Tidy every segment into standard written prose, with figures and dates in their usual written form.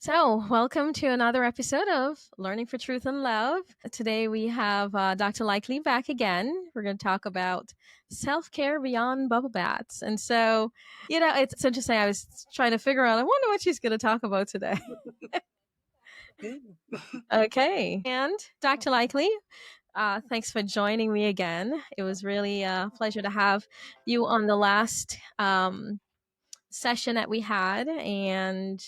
So, welcome to another episode of Learning for Truth and Love. Today we have Dr. Likely back again. We're going to talk about self care beyond bubble baths. And so, it's interesting. I was trying to figure out, I wonder what she's going to talk about today. Good. Okay. And Dr. Likely, thanks for joining me again. It was really a pleasure to have you on the last session that we had, and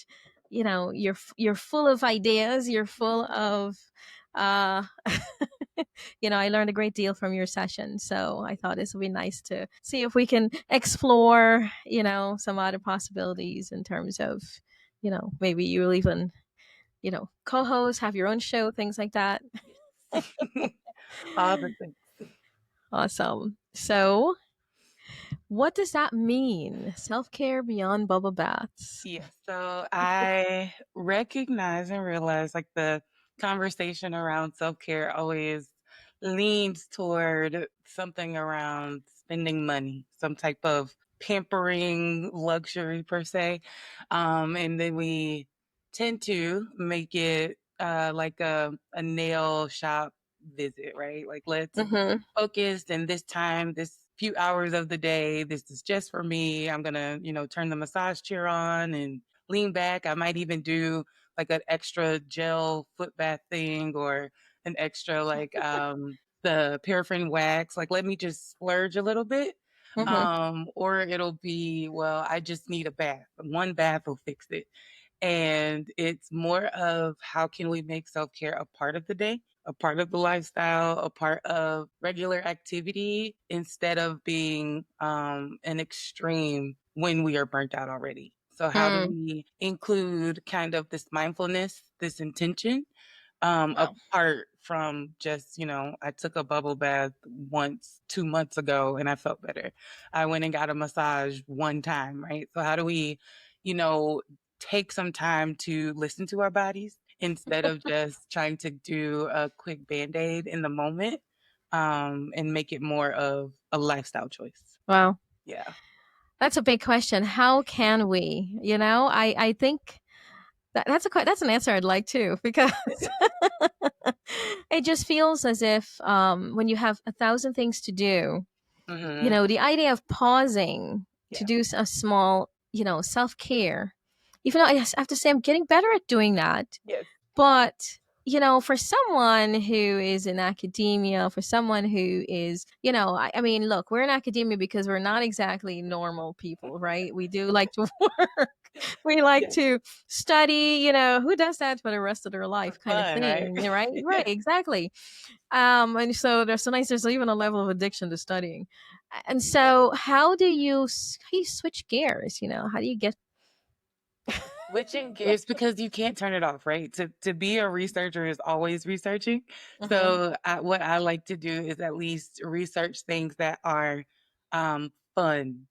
you're full of ideas. You're full of uh I learned a great deal from your session, so I thought this would be nice to see if we can explore some other possibilities in terms of maybe you'll even co-host, have your own show, things like that. All the things. Awesome. So what does that mean, self-care beyond bubble baths? Yeah. So I recognize and realize like the conversation around self care always leans toward something around spending money, some type of pampering luxury per se. And then we tend to make it like a nail shop visit, right? Like let's Mm-hmm. focused and this time, this few hours of the day, this is just for me. I'm gonna, turn the massage chair on and lean back. I might even do like an extra gel foot bath thing or an extra like the paraffin wax. Like let me just splurge a little bit. Mm-hmm. Or it'll be, well, I just need a bath. One bath will fix it. And it's more of how can we make self-care a part of the day, a part of the lifestyle, a part of regular activity instead of being an extreme when we are burnt out already. So how do Mm. we include kind of this mindfulness, this intention, Wow. apart from just, I took a bubble bath once 2 months ago and I felt better. I went and got a massage one time, right? So how do we, you know, take some time to listen to our bodies instead of just trying to do a quick band-aid in the moment, and make it more of a lifestyle choice. Wow. Yeah. That's a big question. How can we? I think that's an answer I'd like to, because it just feels as if when you have a thousand things to do, Hmm. the idea of pausing to Yeah. do a small, self care. Even though I have to say I'm getting better at doing that, Yes. but for someone who is in academia, for someone who is, I mean, look, we're in academia because we're not exactly normal people, right? We do like to work. We like Yes. to study. Who does that for the rest of their For life, kind of fun, right? thing, right? Right, exactly. And so there's even a level of addiction to studying. And Yeah. so how do you switch gears? How do you get? Switching gears because you can't turn it off, right? To be a researcher is always researching. Mhm. So what I like to do is at least research things that are fun.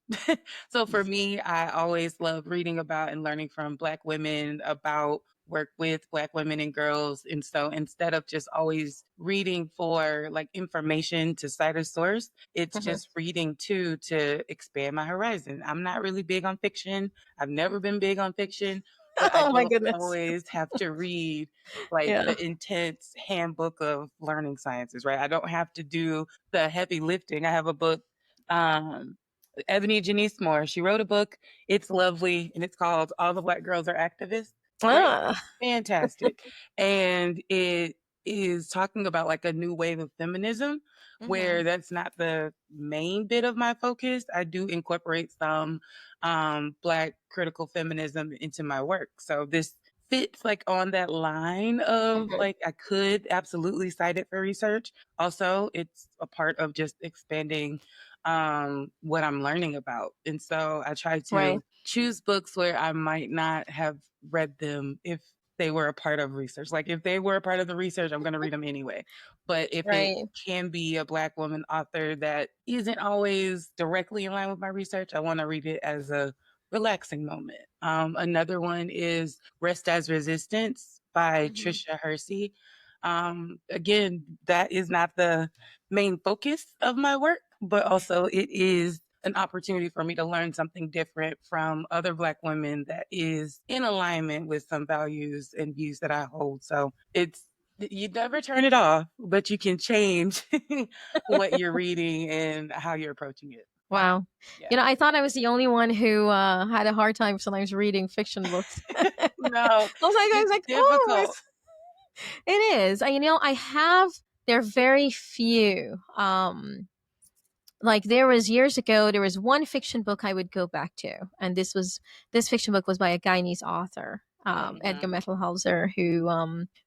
So for me, I always love reading about and learning from Black women about work with Black women and girls. And so instead of just always reading for like information to cite a source, it's Mhm. just reading too to expand my horizon. I'm not really big on fiction. I've never been big on fiction, but I Oh my don't goodness. always have to read like Yeah. the intense handbook of learning sciences, right? I don't have to do the heavy lifting. I have a book, um, Ebony Janice Moore. She wrote a book. It's lovely, and it's called All the Black Girls Are Activists. Right? Ah. Fantastic. And it is talking about like a new wave of feminism Mhm. where that's not the main bit of my focus. I do incorporate some Black critical feminism into my work. So this fits like on that line of Mhm. like I could absolutely cite it for research. Also, it's a part of just expanding what I'm learning about. And so I try Right. to choose books where I might not have read them if they were a part of research. Like if they were a part of the research, I'm going to read them anyway. But if it Right. can be a Black woman author that isn't always directly in line with my research, I want to read it as a relaxing moment. Another one is Rest as Resistance by Mhm. Trisha Hersey. Again, that is not the main focus of my work, but also it is an opportunity for me to learn something different from other Black women that is in alignment with some values and views that I hold. So it's, you never turn it off, but you can change what you're reading and how you're approaching it. Wow. Yeah. You know, I thought I was the only one who had a hard time sometimes reading fiction books. No, I was it's like, oh, difficult. it is. You know, I have, there are very few. Like there was years ago, there was one fiction book I would go back to. And this fiction book was by a Guyanese author. Edgar Mhm. Mettelhauser, who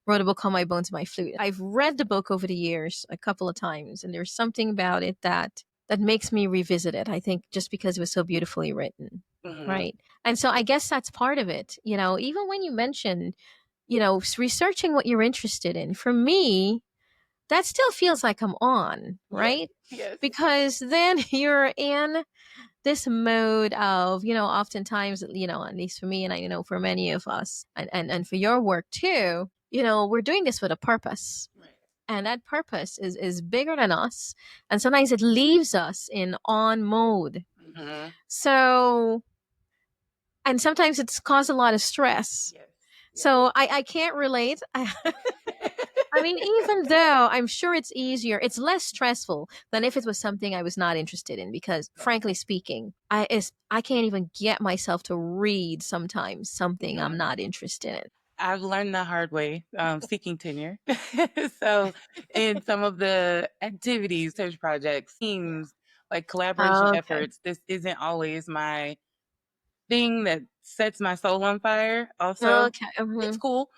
wrote a book called My Bones, My Flute. I've read the book over the years a couple of times, and there's something about it that makes me revisit it. I think just because it was so beautifully written, Mhm. right? And so I guess that's part of it. You know, even when you mentioned, you know, researching what you're interested in, for me, that still feels like I'm on, Yes. right? Yes. Because then you're in this mode of, you know, oftentimes, you know, at least for me, and I know for many of us, and for your work too, you know, we're doing this with a purpose. Right. And that purpose is bigger than us. And sometimes it leaves us in on mode. Mhm. So, and sometimes it's caused a lot of stress. Yes. Yes. So I can't relate. I mean, even though I'm sure it's easier, it's less stressful than if it was something I was not interested in. Because, frankly speaking, I can't even get myself to read sometimes something I'm Mhm. not interested in. I've learned the hard way, seeking tenure. So, in some of the activities, search projects, teams, like collaboration Okay. efforts, this isn't always my thing that sets my soul on fire. Also, Okay. it's cool.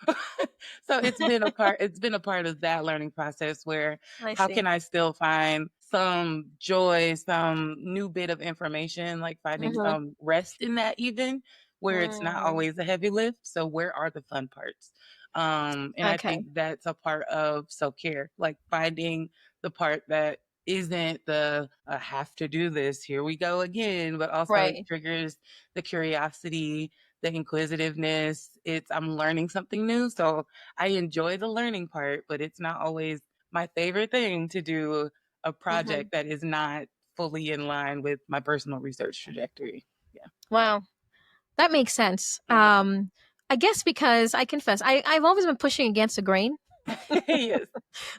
So it's been a part of that learning process where I how see. can I still find some joy, some new bit of information, like finding Hmm. some rest in that even where it's not Mm, always a heavy lift. So where are the fun parts? And I okay. think that's a part of self-care, like finding the part that isn't the I have to do this, here we go again, but also it Right. triggers the curiosity, the inquisitiveness. It's I'm learning something new. So I enjoy the learning part, but it's not always my favorite thing to do a Hmm. project that is not fully in line with my personal research trajectory. Yeah. Wow. That makes sense. Mhm. I guess because I confess, I've always been pushing against the grain Yes.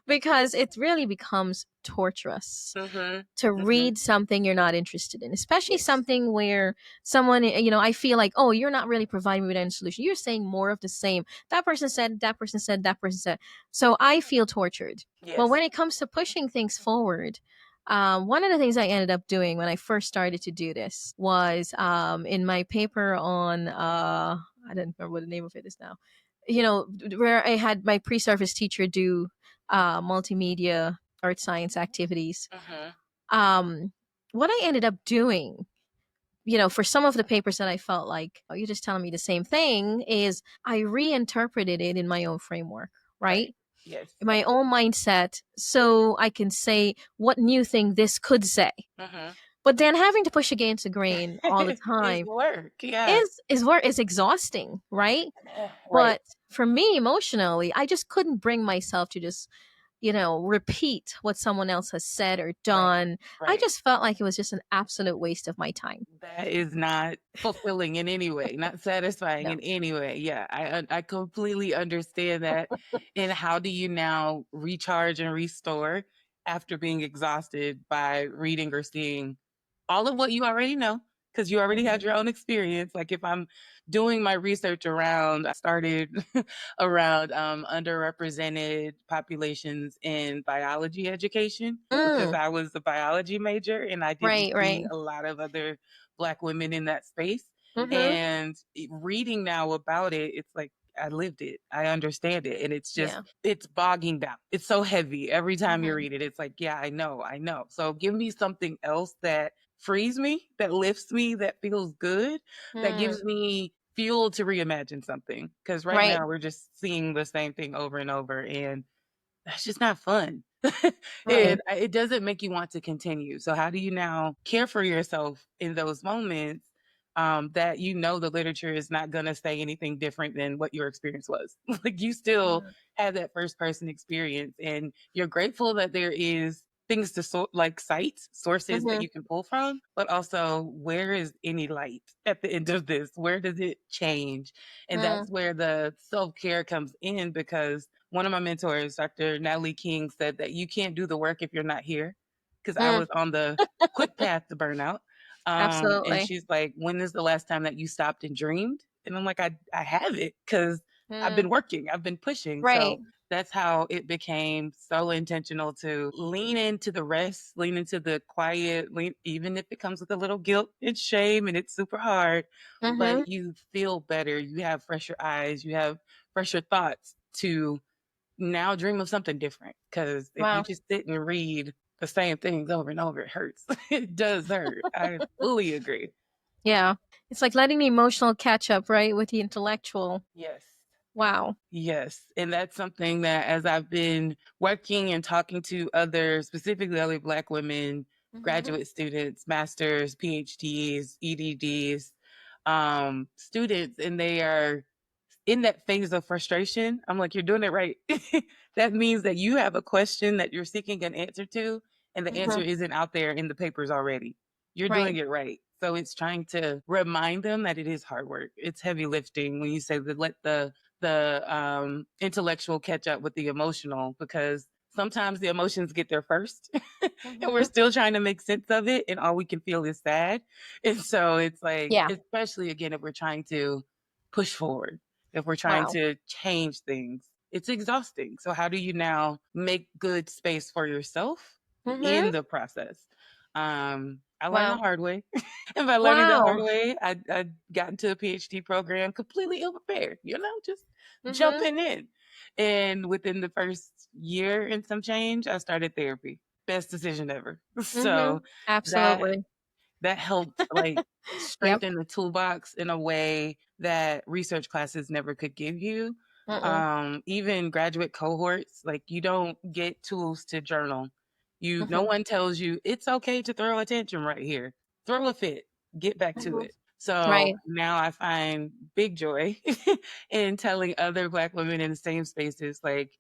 because it really becomes torturous Mhm. to Mhm. read something you're not interested in, especially Yes. something where someone, you know, I feel like, oh, you're not really providing me with any solution. You're saying more of the same. That person said, that person said, that person said. So I feel tortured. Well, Yes. when it comes to pushing things forward, one of the things I ended up doing when I first started to do this was in my paper on, I don't remember what the name of it is now, you know, where I had my pre service teacher do multimedia art science activities. Mhm. um what I ended up doing, you know, for some of the papers that I felt like, oh, you're just telling me the same thing, is I reinterpreted it in my own framework, Right. right? Yes. In my own mindset, so I can say what new thing this could say. Mhm. But then having to push against the grain all the It's time work. Yeah. is exhausting, right? Right. But for me emotionally, I just couldn't bring myself to just, you know, repeat what someone else has said or Right. done. I Right. just felt like it was just an absolute waste of my time. That is not fulfilling in any way, not satisfying No. in any way. Yeah, I completely understand that. And how do you now recharge and restore after being exhausted by reading or seeing all of what you already know? Because you already had Mhm. your own experience. Like if I'm doing my research around, I started around underrepresented populations in biology education because Mm, I was a biology major and I didn't right, see right. a lot of other Black women in that space. Mhm. And reading now about it, it's like I lived it. I understand it. And it's just, Yeah. it's bogging down. It's so heavy every time you Mhm. read it. It's like, yeah, I know, I know. So give me something else that frees me, that lifts me, that feels good, that Mm, gives me fuel to reimagine something. Because right right. now we're just seeing the same thing over and over. And that's just not fun. Right. It doesn't make you want to continue. So how do you now care for yourself in those moments, that you know the literature is not gonna say anything different than what your experience was? Like, you still Mm, have that first person experience, and you're grateful that there is things to like sites, sources that Mhm. you can pull from, but also where is any light at the end of this? Where does it change? And Mm. that's where the self-care comes in, because one of my mentors, Dr. Natalie King, said that you can't do the work if you're not here. Because I Mm. was on the quick path to burnout. And Absolutely. she's like, when is the last time that you stopped and dreamed? And I'm like, I haven't, because I've Mm. been working, I've been pushing. Right. So that's how it became so intentional to lean into the rest, lean into the quiet, even if it comes with a little guilt and shame and it's super hard, Mhm. but you feel better. You have fresher eyes, you have fresher thoughts to now dream of something different. Because if you Wow. just sit and read the same things over and over, it hurts. It does hurt. I fully agree. Yeah. It's like letting the emotional catch up, right, with the intellectual. Yes. Wow. Yes, and that's something that, as I've been working and talking to other, specifically other Black women, Mhm. graduate students, masters, PhDs, EDDs, students, and they are in that phase of frustration, I'm like, you're doing it right. That means that you have a question that you're seeking an answer to, and the answer Mhm. isn't out there in the papers already. You're Right. doing it right. So it's trying to remind them that it is hard work. It's heavy lifting when you say that let the intellectual catch up with the emotional, because sometimes the emotions get there first and we're Mhm. still trying to make sense of it, and all we can feel is sad. And so it's like, Yeah. especially again, if we're trying to push forward, if we're trying Wow. to change things, it's exhausting. So how do you now make good space for yourself Mhm. in the process? I learned the Wow. hard way. And by learning the hard Wow. way, I got into a PhD program completely ill prepared, just Mhm. jumping in. And within the first year and some change, I started therapy. Best decision ever. So Mhm. that Absolutely. that helped, like, Yep. strengthen the toolbox in a way that research classes never could give you. Mm-mm. Even graduate cohorts, like, you don't get tools to journal. No Mhm. one tells you it's okay to throw a tantrum right here. Throw a fit, get back to Mhm. it. So Right. now I find big joy in telling other Black women in the same spaces, like,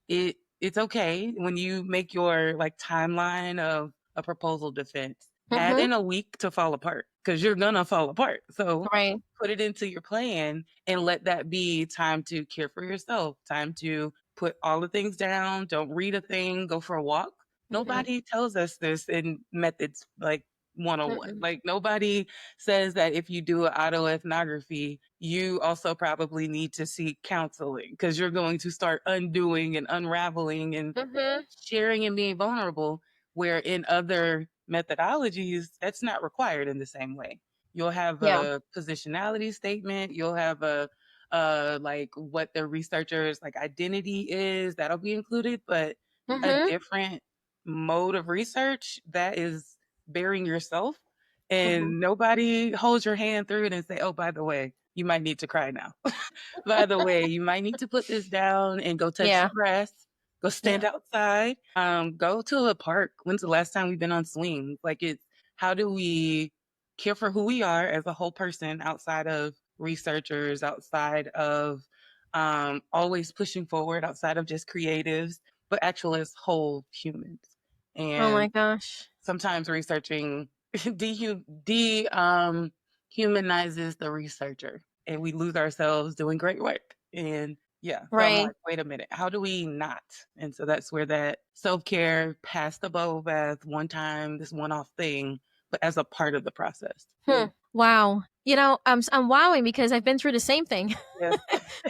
it's okay when you make your, like, timeline of a proposal defense. Add Mhm. in a week to fall apart, because you're gonna fall apart. So Right. put it into your plan and let that be time to care for yourself, time to put all the things down. Don't read a thing, go for a walk. Mhm. Nobody tells us this in methods like 101. Mm-mm. Like, nobody says that if you do an autoethnography, you also probably need to seek counseling, because you're going to start undoing and unraveling and Mhm. sharing and being vulnerable, where in other methodologies, that's not required in the same way. You'll have Yeah. a positionality statement, you'll have like what the researcher's like identity is, that'll be included, but a Mhm. different mode of research that is bearing yourself, Mhm. and nobody holds your hand through it and say, oh, by the way, you might need to cry now. By the way, you might need to put this down and go touch Yeah. the grass, go stand Yeah. outside, go to a park. When's the last time we've been on swings? Like, it's how do we care for who we are as a whole person, outside of researchers, outside of always pushing forward, outside of just creatives, but actual as whole humans. Oh my And gosh. sometimes researching humanizes the researcher, and we lose ourselves doing great work. And yeah, so I'm Right. like, wait a minute, how do we not? And so that's where that self-care, past the bubble bath, one time, this one-off thing, but as a part of the process. Hmm. Wow. I'm wowing because I've been through the same thing Yes.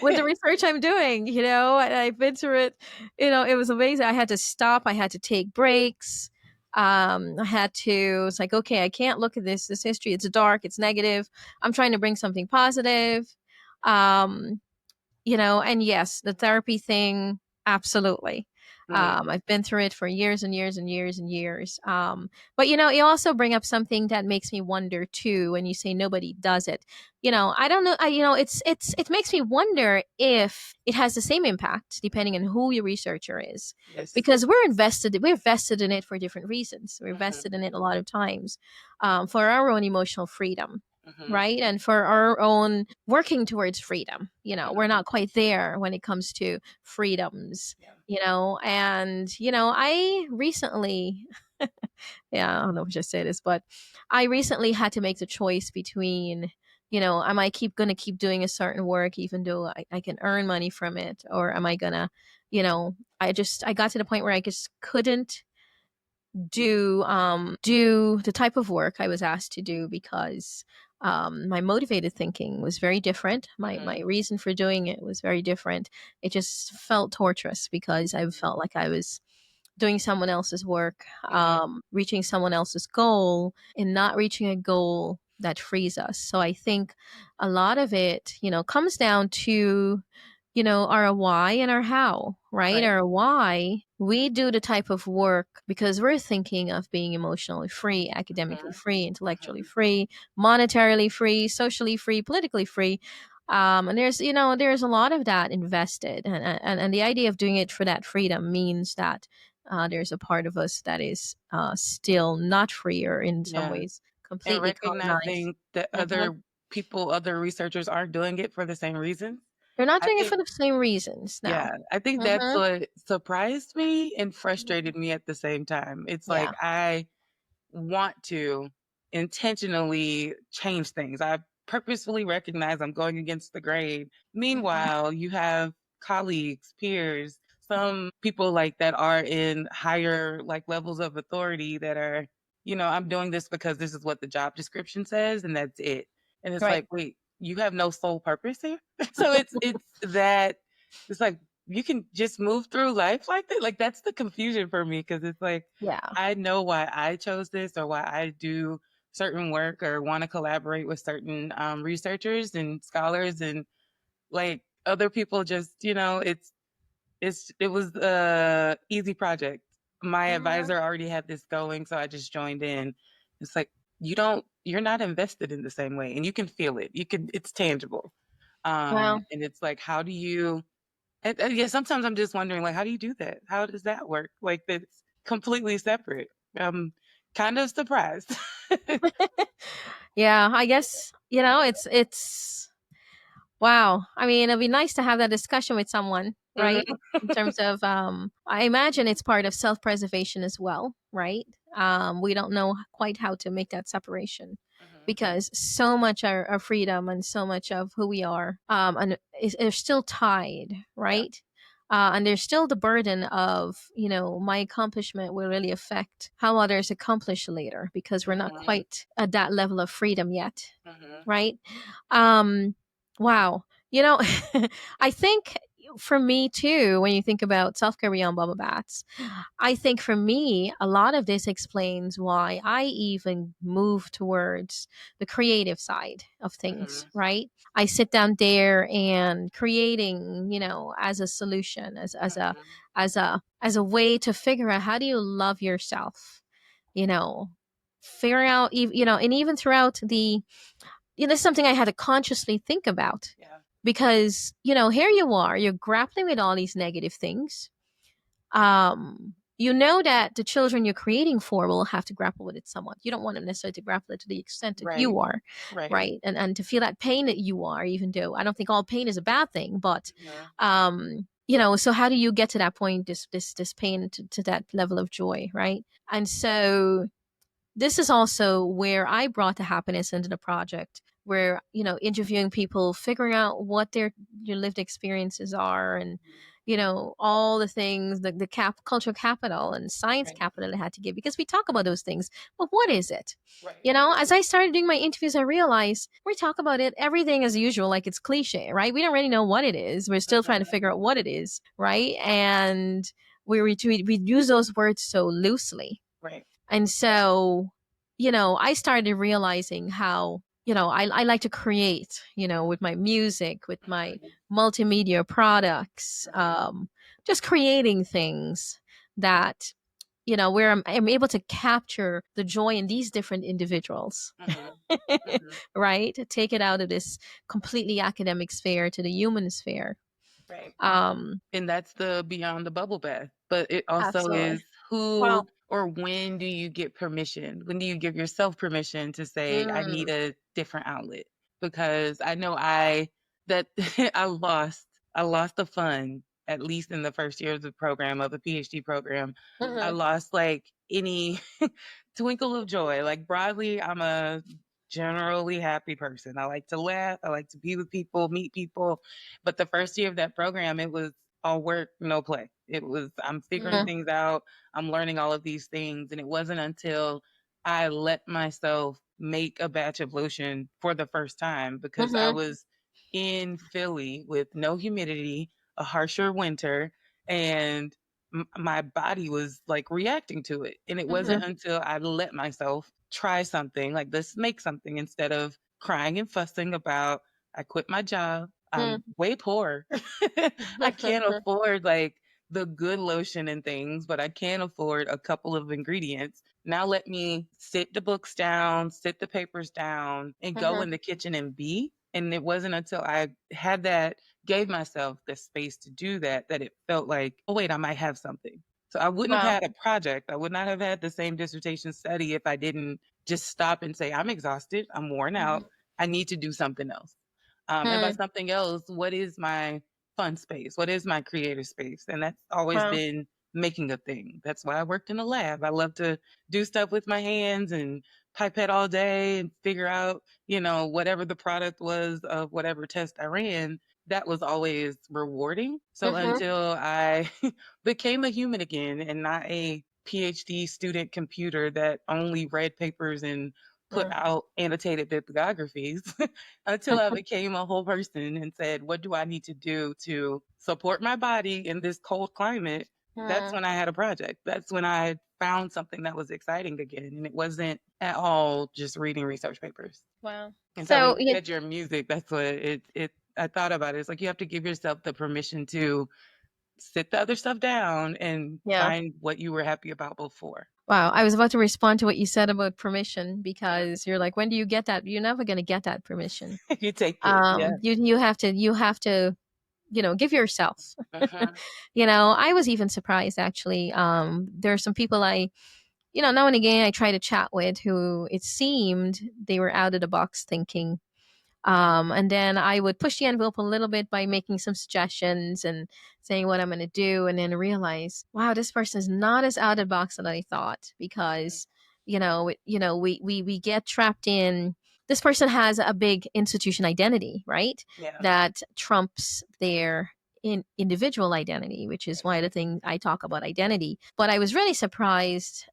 with the research I'm doing, and I've been through it. It was amazing. I had to stop. I had to take breaks. I had to, it's like, okay, I can't look at this history. It's dark. It's negative. I'm trying to bring something positive. Um, and yes, the therapy thing, absolutely. Mm, I've been through it for years and years and years and years. But you also bring up something that makes me wonder too. When you say nobody does it, I don't know. It makes me wonder if it has the same impact depending on who your researcher is, yes. because we're vested in it for different reasons. We're Mhm, vested in it a lot of times, for our own emotional freedom. Mhm. right? And for our own working towards freedom. We're Mhm. not quite there when it comes to freedoms, Yeah. and, I recently, yeah, I don't know if I should say this, but I recently had to make the choice between, am I going to keep doing a certain work even though I can earn money from it? Or am I going to, I got to the point where I just couldn't do the type of work I was asked to do because my motivated thinking was very different. My Mhm. reason for doing it was very different. It just felt torturous because I Mhm. felt like I was doing someone else's work, Mhm. reaching someone else's goal, and not reaching a goal that frees us. So I think a lot of it, comes down to, our why and our how, right? Right. Our why, we do the type of work because we're thinking of being emotionally free, academically Mhm. free, intellectually Mhm. free, monetarily free, socially free, politically free. And there's a lot of that invested, and the idea of doing it for that freedom means that there's a part of us that is still not free, or in some Yeah. ways And completely colonized. recognizing that Mhm. other researchers aren't doing it for the same reasons. They're not I doing it for think the same reasons. No. Yeah, I think that's Hmm. what surprised me and frustrated me at the same time. It's like Yeah. I want to intentionally change things. I purposefully recognize I'm going against the grain. Hmm. Meanwhile, you have colleagues, peers, some people like that are in higher like levels of authority that are, I'm doing this because this is what the job description says and that's it. And it's Right. like, wait, you have no sole purpose here? So it's that it's like you can just move through life like that. Like that's the confusion for me because it's like Yeah. I know why I chose this or why I do certain work or want to collaborate with certain researchers and scholars and like other people just, it was a easy project. My Hmm. advisor already had this going, so I just joined in. It's like you're not invested in the same way and you can feel it. It's tangible. Well, And it's like, how do you yeah, sometimes I'm just wondering, like, how do you do that? How does that work? Like, that's completely separate. I'm kind of surprised. yeah, I guess, it's wow. I mean, it'd be nice to have that discussion with someone, right? Mhm, In terms of, I imagine it's part of self preservation as well, right? We don't know quite how to make that separation mhm. because so much our freedom and so much of who we are and is still tied, Yeah, right? And there's still the burden of, my accomplishment will really affect how others accomplish later because we're not mhm, quite at that level of freedom yet, mhm, right? Um, wow. I think for me too, when you think about self care beyond bubble baths, I think for me, a lot of this explains why I even move towards the creative side of things, mhm, right? I sit down there and creating, as a solution, mhm. as a way to figure out how do you love yourself, you know, figure out, and even throughout this is something I had to consciously think about Yeah, because, here you are, you're grappling with all these negative things. You know that the children you're creating for will have to grapple with it somewhat. You don't want them necessarily to grapple it to the extent that right, you are, right. right? And to feel that pain that you are, even though I don't think all pain is a bad thing, but Mhm, so how do you get to that point, this pain to that level of joy, right? And so this is also where I brought the happiness into the project, where, interviewing people, figuring out what your lived experiences are, and, all the things, the cultural capital and science right, capital it had to give, because we talk about those things. But what is it? right. As I started doing my interviews, I realized we talk about it, everything as usual, like it's cliche, right? We don't really know what it is. We're still trying to Mhm, figure out what it is, right? And we use those words so loosely, right. and so, I started realizing how, I like to create, with my music, with my Mhm, multimedia products, mhm, just creating things that, where I'm able to capture the joy in these different individuals, mhm, mhm, right? Take it out of this completely academic sphere to the human sphere. right. Um, And that's the beyond the bubble bath. But it also Absolutely. is who Wow. or when do you get permission? When do you give yourself permission to say, I need Mm. a different outlet? Because I know that I lost the fun, at least in the first year of the program, of the PhD program. I Mhm. lost like any twinkle of joy. Like broadly, I'm a generally happy person. I like to laugh. I like to be with people, meet people. But the first year of that program, it was all work, no play. It was, I'm figuring Mhm. things out. I'm learning all of these things. And it wasn't until I let myself make a batch of lotion for the first time, because I Mhm. was in Philly with no humidity, a harsher winter, and my body was like reacting to it. And it wasn't Mhm. until I let myself try something like this, make something, instead of crying and fussing about, I quit my job. I'm Mhm. way poor. I can't afford like the good lotion and things, but I can afford a couple of ingredients. Now let me sit the books down, sit the papers down, and go in Mhm. the kitchen and be. And it wasn't until I had that, gave myself the space to do that, that it felt like, oh, wait, I might have something. So I wouldn't Wow. have had a project. I would not have had the same dissertation study if I didn't just stop and say, I'm exhausted, I'm worn out, Mhm. I need to do something else. And by Hmm. something else, what is my fun space? What is my creative space? And that's always Wow. been making a thing. That's why I worked in a lab. I love to do stuff with my hands and pipette all day and figure out, whatever the product was of whatever test I ran. That was always rewarding. So Mhm. until I became a human again and not a PhD student computer that only read papers and put Mm. out annotated bibliographies, until I became a whole person and said, what do I need to do to support my body in this cold climate? That's Mm. when I had a project. That's when I found something that was exciting again. And it wasn't at all just reading research papers. Wow. And so when So you you, said your music, that's what I thought about it. It's like you have to give yourself the permission to sit the other stuff down and yeah. find what you were happy about before. Wow. I was about to respond to what you said about permission Yeah. because you're like, when do you get that? You're never going to get that permission. You take it. Yeah. You have to give yourself. Uh-huh. I was even surprised actually. There are some people now and again I try to chat with who it seemed they were out of the box thinking. And then I would push the envelope a little bit by making some suggestions and saying what I'm going to do, and then realize, wow, this person is not as out of the box as I thought because, we get trapped in. This person has a big institution identity, right? Yeah. That trumps their individual identity, which is why the thing I talk about identity. But I was really surprised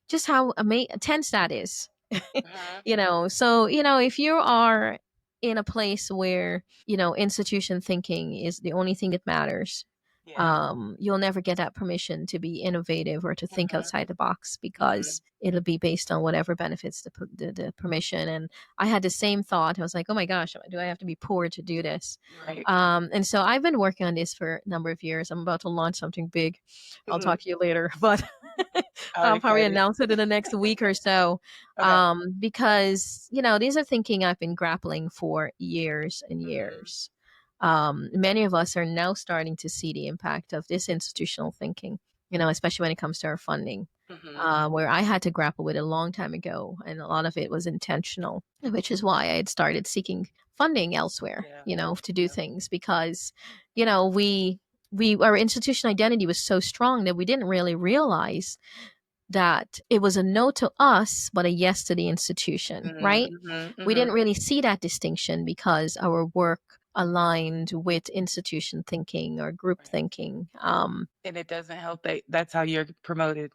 just how tense that is. Uh-huh. So if you are in a place where institution thinking is the only thing that matters, Yeah. you'll never get that permission to be innovative or to think Uh-huh. outside the box Mhm. because it'll be based on whatever benefits the permission. And I had the same thought. I was like, oh my gosh, do I have to be poor to do this? Right. And so I've been working on this for a number of years. I'm about to launch something big. I'll Mhm. talk to you later, but I'm I'll probably excited. announce it in the next week or so. Okay. Because these are thinking I've been grappling for years and Mhm. years. Many of us are now starting to see the impact of this institutional thinking, especially when it comes to our funding, Mhm. where I had to grapple with it a long time ago. And a lot of it was intentional, which is why I had started seeking funding elsewhere, Yeah. to do Yeah. things because, our institution identity was so strong that we didn't really realize that it was a no to us, but a yes to the institution, Mhm. right? Mhm. We Mhm. didn't really see that distinction because our work aligned with institution thinking or group Right. thinking. And it doesn't help that that's how you're promoted.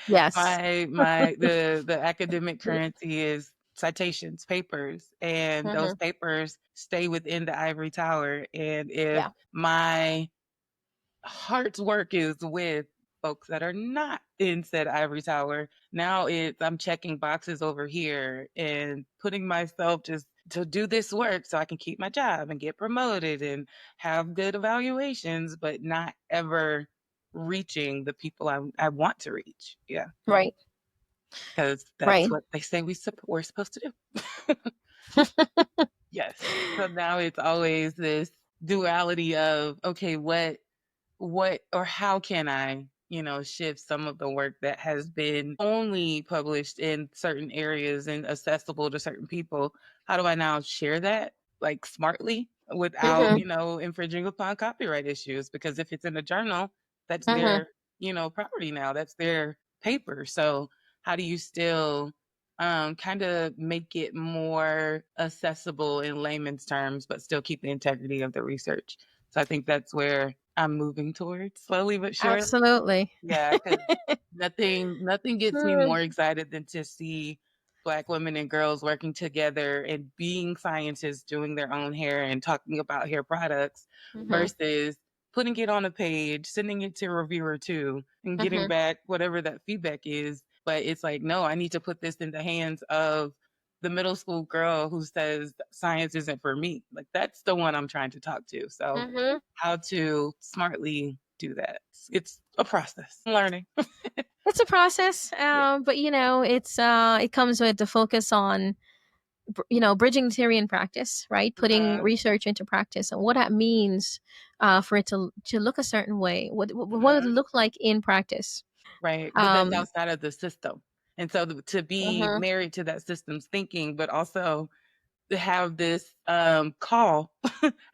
Yes. The academic currency is citations, papers, and those Hmm. papers stay within the ivory tower. And if Yeah. my heart's work is with folks that are not in said ivory tower. Now I'm checking boxes over here and putting myself just to do this work so I can keep my job and get promoted and have good evaluations, but not ever reaching the people I want to reach. Yeah, Right. because that's Right. what they say we're supposed to do. Yes. So now it's always this duality of, okay, what or how can I shift some of the work that has been only published in certain areas and accessible to certain people? How do I now share that like smartly without, Mhm. infringing upon copyright issues? Because if it's in a journal, that's Mhm. their, property now. That's their paper. So how do you still kind of make it more accessible in layman's terms, but still keep the integrity of the research? So I think that's where I'm moving towards slowly but surely. Absolutely. Yeah, because nothing gets me Mm. more excited than to see Black women and girls working together and being scientists, doing their own hair and talking about hair products Mhm. versus putting it on a page, sending it to a reviewer too, and getting Mhm. back whatever that feedback is. But it's like, no, I need to put this in the hands of the middle school girl who says science isn't for me. Like that's the one I'm trying to talk to. So Mhm. how to smartly do that. It's a process. I'm learning. It's a process, Yeah. but it comes with the focus on bridging theory and practice, right? Putting Mhm, research into practice and what that means for it to look a certain way. What would it mhm. look like in practice? Right, but that's Um. outside of the system. And so to be Mhm. married to that system's thinking, but also to have this call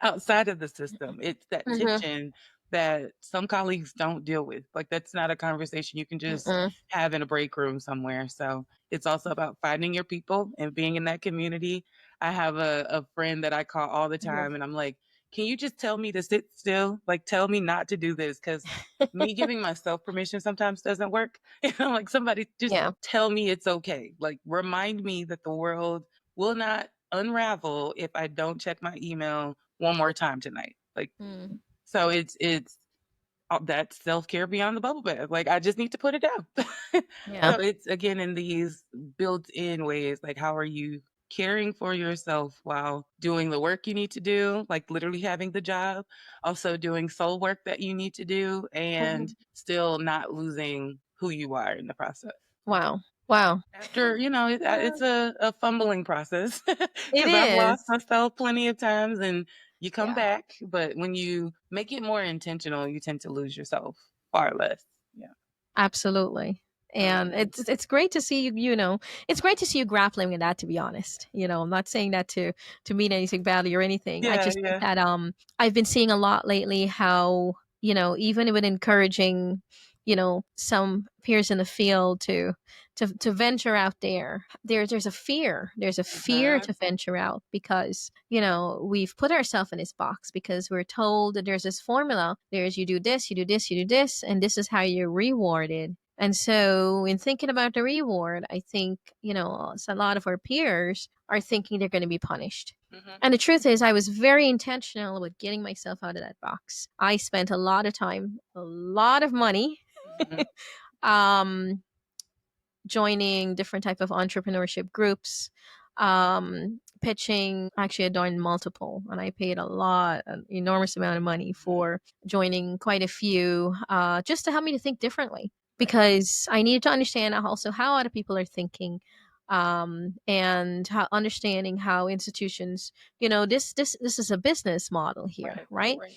outside of the system. It's that Mhm. tension that some colleagues don't deal with. Like that's not a conversation you can just Mm-mm. have in a break room somewhere. So it's also about finding your people and being in that community. I have a friend that I call all the Mhm. time and I'm like, can you just tell me to sit still? Like tell me not to do this because me giving myself permission sometimes doesn't work. Like somebody just Yeah. tell me it's okay. Like remind me that the world will not unravel if I don't check my email one more time tonight. Like, Mm. so it's that self-care beyond the bubble bath. Like, I just need to put it down. Yeah. So it's again in these built-in ways, like how are you caring for yourself while doing the work you need to do, like literally having the job, also doing soul work that you need to do, and Mhm. still not losing who you are in the process. Wow. Wow. After, it's a fumbling process It because I've lost is. myself plenty of times and you come Yeah. back, but when you make it more intentional, you tend to lose yourself far less. Yeah. Absolutely. And Mhm. it's great to see it's great to see you grappling with that, to be honest. I'm not saying that to mean anything badly or anything. I Yeah, just think yeah. that I've been seeing a lot lately how, even with encouraging, some peers in the field to venture out there. There's a fear. There's a fear Mhm. to venture out because, we've put ourselves in this box because we're told that there's this formula. There's you do this, you do this, you do this, and this is how you're rewarded. And so, in thinking about the reward, I think, a lot of our peers are thinking they're going to be punished. Mhm. And the truth is, I was very intentional with getting myself out of that box. I spent a lot of time, a lot of money, Mhm. um, joining different type of entrepreneurship groups, pitching. Actually, I joined multiple, and I paid an enormous amount of money Mhm. for joining quite a few, just to help me to think differently. Right. Because I needed to understand also how other people are thinking, and understanding how institutions, this is a business model here, Right. right? Right.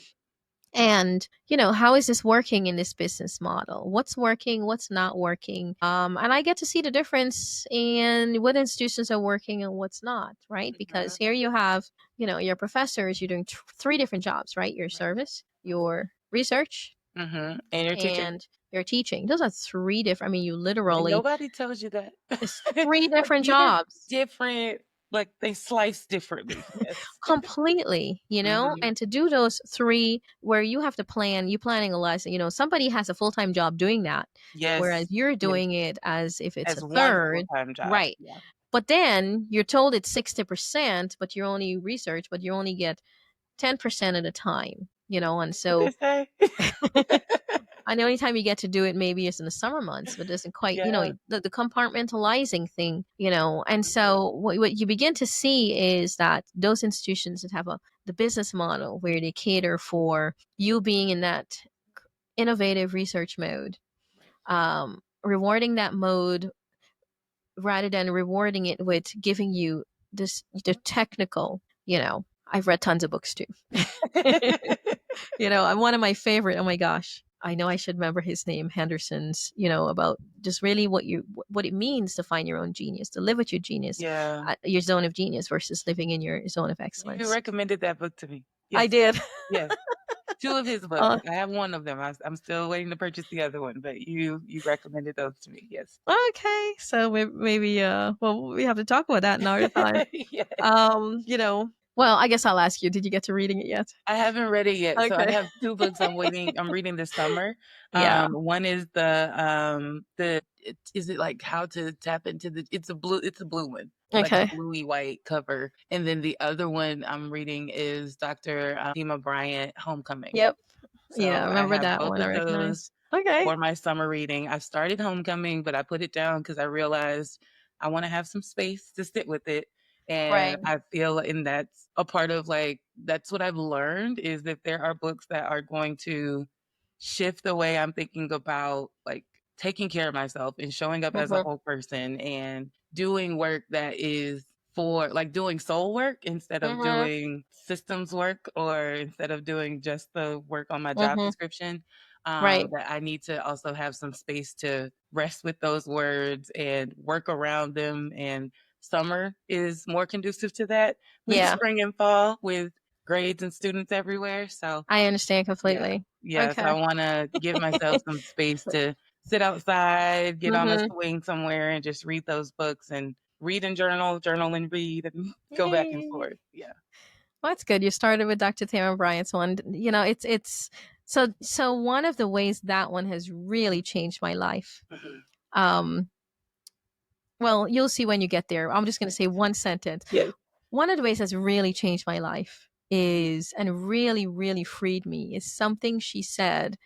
And how is this working in this business model? What's working, what's not working? And I get to see the difference in what institutions are working and what's not, right? Because Mhm. here you have, your professors, you're doing three different jobs, right? Your Right. service, your research, Mhm. And your teaching. and your teaching. Those are three different, I mean, you And literally, nobody tells you that. it's three Like different these are jobs. different, like they slice differently. Yes. Completely, Mhm. and to do those three where you have to plan, you planning a lesson, somebody has a full-time job doing that, whereas Yes. you're Yes. doing it as if it's a As one third, full-time job. right? Yeah. But then you're told it's 60%, but you only research, but you only get 10% of the time, and What they so say? and the only time you get to do it maybe is in the summer months, but it doesn't quite, Yeah. the compartmentalizing thing, and Mhm. so what you begin to see is that those institutions that have the business model where they cater for you being in that innovative research mode, Right. rewarding that mode rather than rewarding it with giving you the technical, I've read tons of books too. I'm one of my favorite. Oh my gosh. I know I should remember his name, Henderson's, about just really what it means to find your own genius, to live with your genius, Yeah. your zone of genius versus living in your zone of You excellence. recommended that book to me. I Yes. did. Yes. 2 of his books. I have one of them. I'm still waiting to purchase the other one, but you recommended those to me. Yes. Okay, so maybe well, we have to talk about that another time. Yes. Well, I guess I'll ask you, did you get to reading it yet? I haven't read it yet. So I Okay. have 2 books I'm reading this summer. Yeah. One is is it like how to tap into it's a blue one. Like a Okay. bluey white cover. And then the other one I'm reading is Dr. Tima Bryant, Homecoming. Yep. Yeah, I So I remember have that both one. I of those recognize. Okay. for my summer reading. I started Homecoming, but I put it down because I realized I want to have some space to sit with it. And Right. I feel, and that's a part of that's what I've learned, is that there are books that are going to shift the way I'm thinking about taking care of myself and showing up as a Mhm. whole person and doing work that is for doing soul work instead of Mhm. doing systems work, or instead of doing just the work on my job Mhm. description. Right. That I need to also have some space to rest with those words and work around them. And summer is more conducive to that than Yeah. spring and fall with grades and students everywhere. So I understand yeah, completely. yes, Okay. I want to give myself some space to sit outside, get on a Mhm. swing somewhere, and just read those books and read and journal and read and go back and Yay. forth. Yeah. Well, that's good. You started with Dr. Tamara Bryant's one. It's so one of the ways that one has really changed my life. Mhm. Um, well, you'll see when you get there. I'm just going to say one sentence. Yes. One of the ways that's really changed my life is, and really, really freed me, is something she said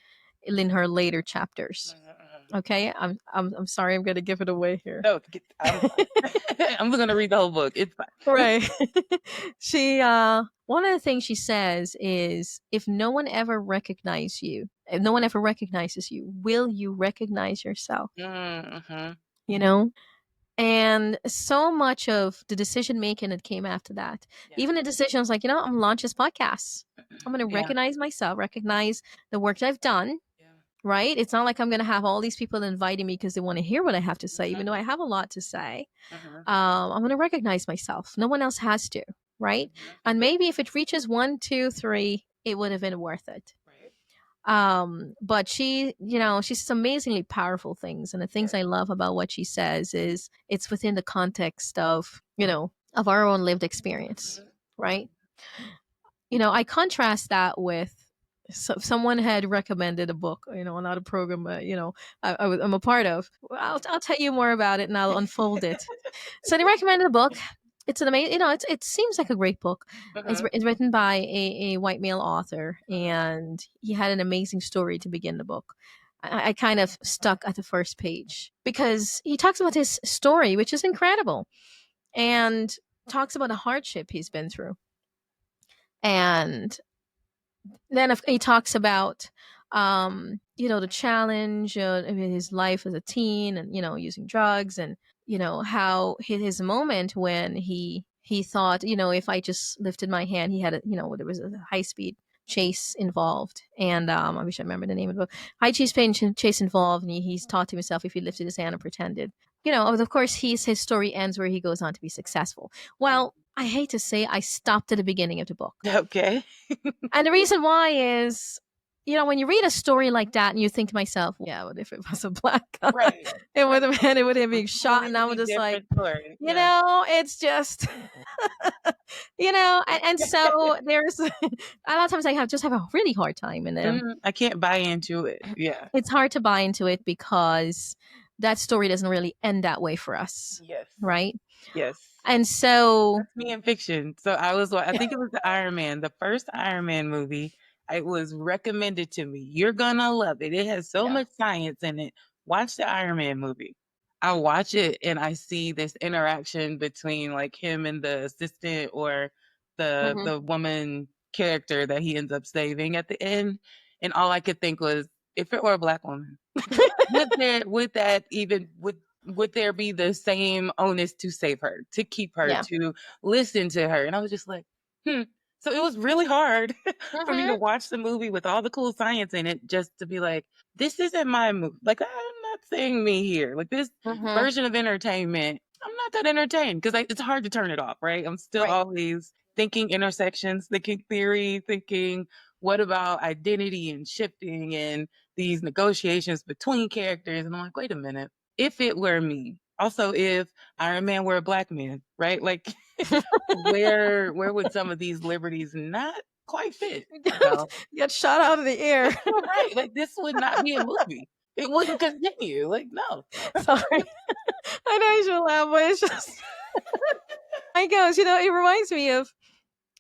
in her later chapters. Mhm. Okay, I'm sorry, I'm going to give it away here. No, I'm fine. I'm going to read the whole book. It's fine. Right. She one of the things she says is, if no one ever recognizes you, if no one ever recognizes you, will you recognize yourself? Mhm. You know? And so much of the decision making that came after that, Yeah. even the decisions like, I'm gonna launch this podcast. I'm gonna Yeah. recognize myself, recognize the work that I've done, Yeah. right? It's not like I'm gonna have all these people inviting me because they want to hear what I have to say, even though I have a lot to say. Mhm. I'm gonna recognize myself. No one else has to, right? Mhm. And maybe if it reaches 1, 2, 3, it would have been worth it. Right. But she says amazingly powerful things, and the things Yes. I love about what she says is it's within the context of of our own lived experience, Mhm. right? I contrast that with, someone had recommended a book, another program, I'm a part of. Well, I'll tell you more about it and I'll unfold it. So they recommended a book. It's an amazing, it seems like a great book. Mhm. It's written by a white male author, Mhm. and he had an amazing story to begin the book. I kind of stuck at the first page because he talks about his story, which is incredible, and talks about the hardship he's been through. And then he talks about the challenge of his life as a teen, and using drugs, and how his moment when he thought, if I just lifted my hand. He had there was a high speed chase involved, and I wish I remember the name of the book. High speed chase involved, and he's taught to himself, if he lifted his hand and pretended, of course his story ends where he goes on to be successful. Well, I hate to say, I stopped at the beginning of the book. Okay. And the reason why is, when you read a story like that and you think to myself, well, yeah, what if it was a black guy? Right. It would have been, it would have been shot. And I was Completely just like, different story. Yeah. it's just, and so there's a lot of times I just have a really hard time. And I can't buy into it. Yeah. it's hard to buy into it because that story doesn't really end that way for us. Yes. Right. Yes. And so, That's me in fiction. So I think it was the Iron Man, the first Iron Man movie. It was recommended to me. You're gonna love it. It has so yeah. much science in it. Watch the Iron Man movie. I watch it and I see this interaction between him and the assistant, or Mhm. the woman character that he ends up saving at the end. And all I could think was, if it were a black woman, would there be the same onus to save her, to keep her, Yeah. to listen to her? And I was just like, hmm. So it was really hard for me to Mhm. watch the movie with all the cool science in it just to be like, this isn't my movie. Like, I'm not saying me here. Like, this Mhm. version of entertainment, I'm not that entertained because it's hard to turn it off, right? I'm still Right. always thinking intersections, thinking theory, thinking what about identity and shifting and these negotiations between characters. And I'm like, wait a minute. If it were me, also if Iron Man were a black man, right? Like, where would some of these liberties not quite fit? So Get shot out of the air. right, like this would not be a movie. It wouldn't continue. Like, no. Sorry. I know you should laugh, but it's just I goes, it reminds me of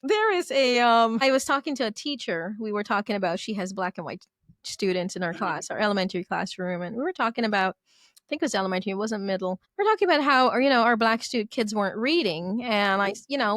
there is I was talking to a teacher. We were talking about she has black and white students in our Mhm. class, our elementary classroom, and we were talking about I think it was elementary, it wasn't middle. We're talking about how our black student kids weren't reading and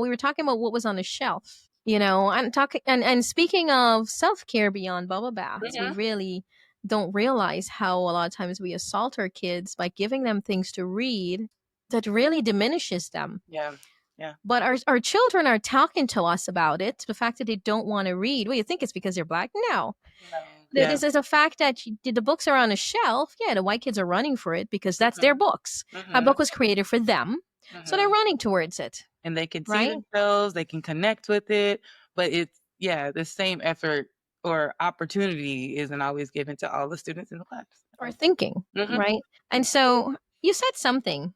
we were talking about what was on the shelf. And talking and speaking of self-care beyond bubble baths, we Mhm. really don't realize how a lot of times we assault our kids by giving them things to read that really diminishes them. Yeah. Yeah. But our children are talking to us about it. The fact that they don't want to read. Well, you think it's because they're black? No. No. Yeah. This is a fact that the books are on a shelf. Yeah, the white kids are running for it because that's their Mhm. books. That Mhm. book was created for them. So they're Mhm. running towards it, And they can see right? themselves, they can connect with it, but it's yeah, the same effort or opportunity isn't always given to all the students in the class. Or thinking, Mhm. right? And so you said something.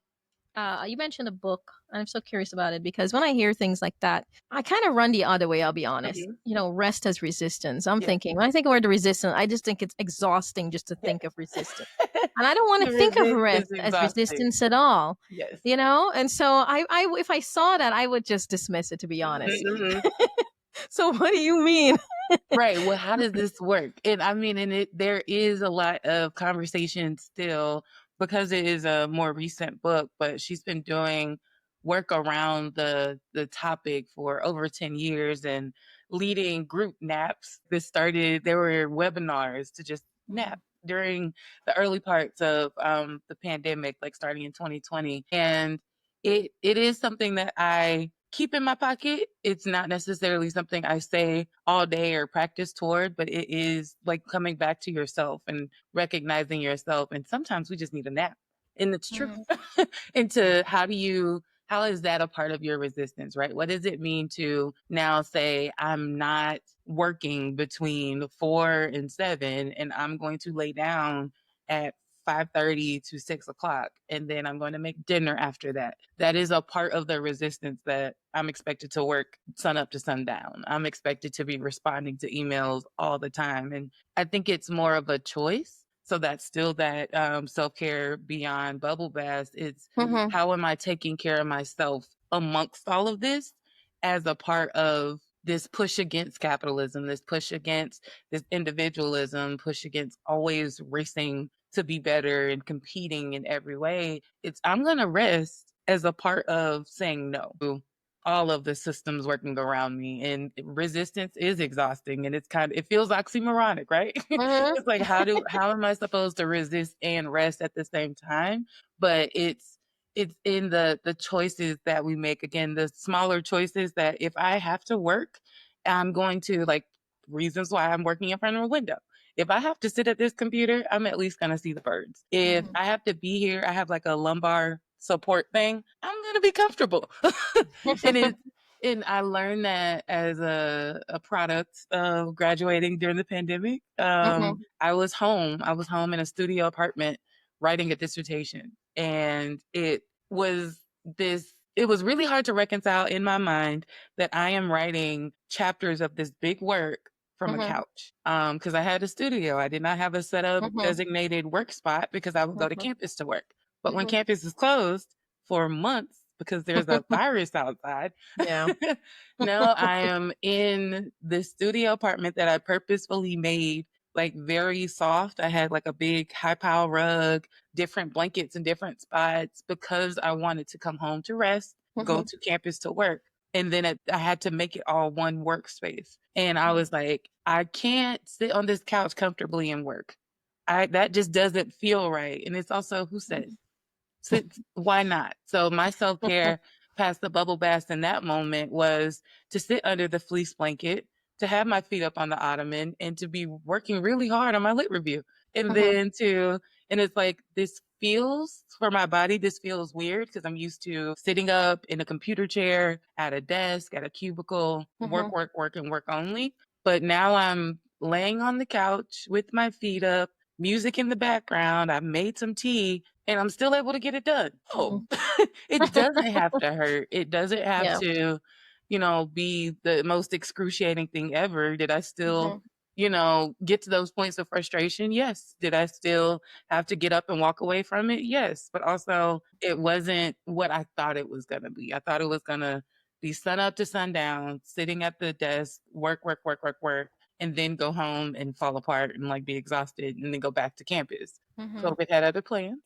You mentioned a book. I'm so curious about it because when I hear things like that, I kind of run the other way. I'll be honest. Mhm. Rest as resistance. I'm Yeah. thinking when I think of the word resistance, I just think it's exhausting just to Yeah. think of resistance, and I don't want to To think of resist rest is as exhausting. resistance at all. Yes. And so if I saw that, I would just dismiss it. To be Mhm, honest. mhm. So what do you mean? Right, well, how does this work? And I mean, and there is a lot of conversation still because it is a more recent book, but she's been doing work around the topic for over 10 years and leading group naps. There were webinars to just nap Mhm. during the early parts of the pandemic, like starting in 2020. And it is something that I keep in my pocket. It's not necessarily something I say all day or practice toward, but it is like coming back to yourself and recognizing yourself. And sometimes we just need a nap. And it's true. Mhm. Into how is that a part of your resistance, right? What does it mean to now say, I'm not working between 4 and 7, and I'm going to lay down at 5:30 to 6 o'clock, and then I'm going to make dinner after that. That is a part of the resistance that I'm expected to work sun up to sundown. I'm expected to be responding to emails all the time. And I think it's more of a choice. So that's still that self care beyond bubble baths. It's Mhm. how am I taking care of myself amongst all of this as a part of this push against capitalism, this push against this individualism, push against always racing to be better and competing in every way. It's I'm going to rest as a part of saying no to all of the systems working around me. And resistance is exhausting and it feels oxymoronic, right? Mhm. It's like how am I supposed to resist and rest at the same time? But it's in the choices that we make. Again, the smaller choices that if I have to work, I'm going to like reasons why I'm working in front of a window. If I have to sit at this computer, I'm at least going to see the birds. If Mhm. I have to be here, I have like a lumbar support thing, I'm going to be comfortable. and it and I learned that as a product of graduating during the pandemic. Mhm. I was home. I was home in a studio apartment writing a dissertation. And it was really hard to reconcile in my mind that I am writing chapters of this big work from a Mhm. couch. Because I had a studio. I did not have a set up Mhm. designated work spot because I would go to Mhm. campus to work. But when Mhm. campus is closed for months because there's a virus outside, Yeah. now I am in this studio apartment that I purposefully made like very soft. I had like a big high pile rug, different blankets in different spots because I wanted to come home to rest, go Mhm. to campus to work. And then I had to make it all one workspace. And I was like, I can't sit on this couch comfortably and work. That just doesn't feel right. And it's also who says? Why not? So my self care past the bubble bath in that moment was to sit under the fleece blanket, to have my feet up on the ottoman, and to be working really hard on my lit review. And Mhm. then to, and it's like, this feels for my body, this feels weird because I'm used to sitting up in a computer chair at a desk, at a cubicle, work, Mhm. work, work, and work only. But now I'm laying on the couch with my feet up, music in the background. I've made some tea and I'm still able to get it done. Oh, Mhm. it doesn't have to hurt. It doesn't have Yeah. to, be the most excruciating thing ever. Did I still, Mhm. get to those points of frustration? Yes. Did I still have to get up and walk away from it? Yes. But also, it wasn't what I thought it was going to be. I thought it was going to be sun up to sundown, sitting at the desk, work, work, work, work, work, and then go home and fall apart and like be exhausted and then go back to campus. Mhm. COVID had other plans.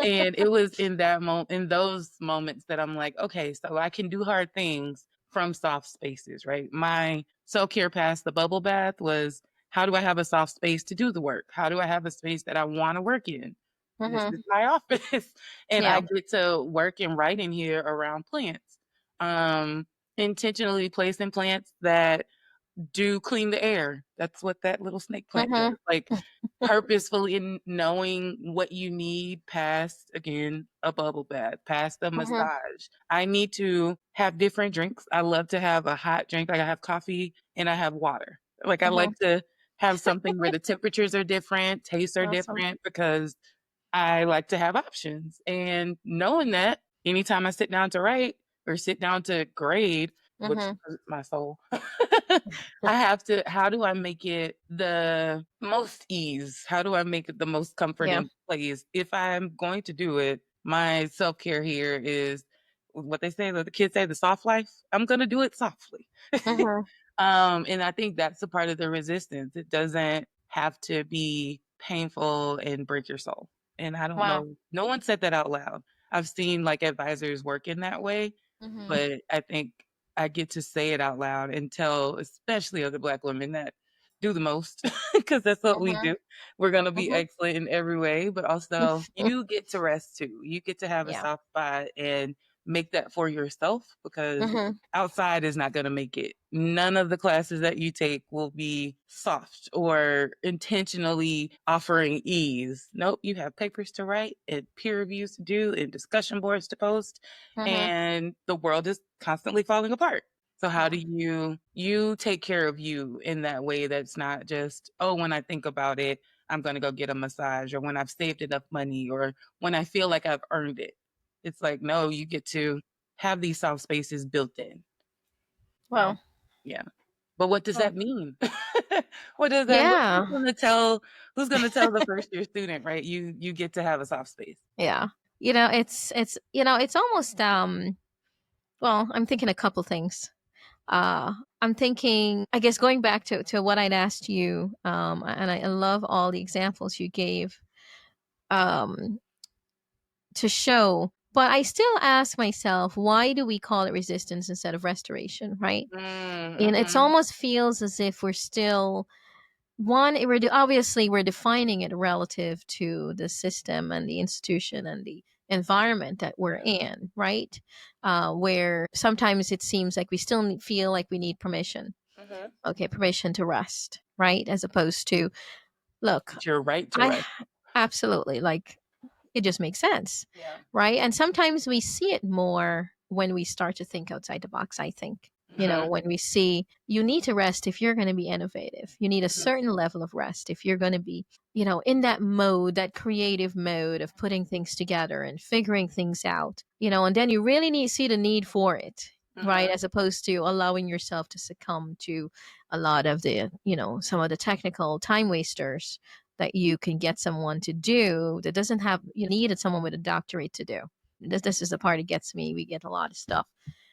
And it was in that moment, in those moments that I'm like, okay, so I can do hard things from soft spaces, right? My self-care past the bubble bath was, how do I have a soft space to do the work? How do I have a space that I want to work in? This is Mhm. my office. And I Yeah. get to work and write in here around plants. Um, Intentionally placing plants that do clean the air. That's what that little snake plant does. Mhm. Like, purposefully in knowing what you need past, again, a bubble bath, past a Mhm. massage. I need to have different drinks. I love to have a hot drink. Like, I have coffee and I have water. Like, I Mhm. like to have something where the temperatures are different, tastes are Awesome. different, because I like to have options. And knowing that anytime I sit down to write or sit down to grade, which Mhm. hurts my soul, I have to, how do I make it the most ease? How do I make it the most Yeah. comforting place? If I'm going to do it, my self care here is what they say, what the kids say, the soft life. I'm going to do it softly. Mhm. And I think that's a part of the resistance. It doesn't have to be painful and break your soul. And I don't Wow. know, no one said that out loud. I've seen like advisors work in that way, Mhm. but I think I get to say it out loud and tell, especially other Black women that do the most, because that's what we Mhm. do. We're going to be Mhm. excellent in every way, but also you get to rest too. You get to have a Yeah. soft spot and make that for yourself, because Mhm. outside is not going to make it. None of the classes that you take will be soft or intentionally offering ease. Nope, you have papers to write and peer reviews to do and discussion boards to post, Mhm. and the world is constantly falling apart. So how do Yeah. you take care of you in that way that's not just, oh, when I think about it, I'm going to go get a massage, or when I've saved enough money, or when I feel like I've earned it. It's like, no, you get to have these soft spaces built in. So, Well. yeah. But what does Well. that mean? What does that, Yeah. who's gonna tell the first year student, right? You get to have a soft space. Yeah. It's it's almost well, I'm thinking a couple things. I'm thinking, I guess, going back to what I'd asked you, and I love all the examples you gave um, to show, but I still ask myself, why do we call it resistance instead of restoration, right? Mm, And it's mhm, almost feels as if we're still obviously we're defining it relative to the system and the institution and the environment that we're in, right? Where sometimes it seems like we still feel like we need permission. mhm. Okay, permission to rest, right? As opposed to, look, It's your right to I rest. absolutely, like, it just makes sense, Yeah. right? And sometimes we see it more when we start to think outside the box, I think. Mhm, When we see you need to rest if you're going to be innovative. You need a mhm, certain level of rest if you're going to be, in that mode, that creative mode of putting things together and figuring things out, and then you really see the need for it, right? mhm, As opposed to allowing yourself to succumb to a lot of the, some of the technical time wasters that you can get someone to do that doesn't have you needed someone with a doctorate to do. This is the part that gets me. We get a lot of stuff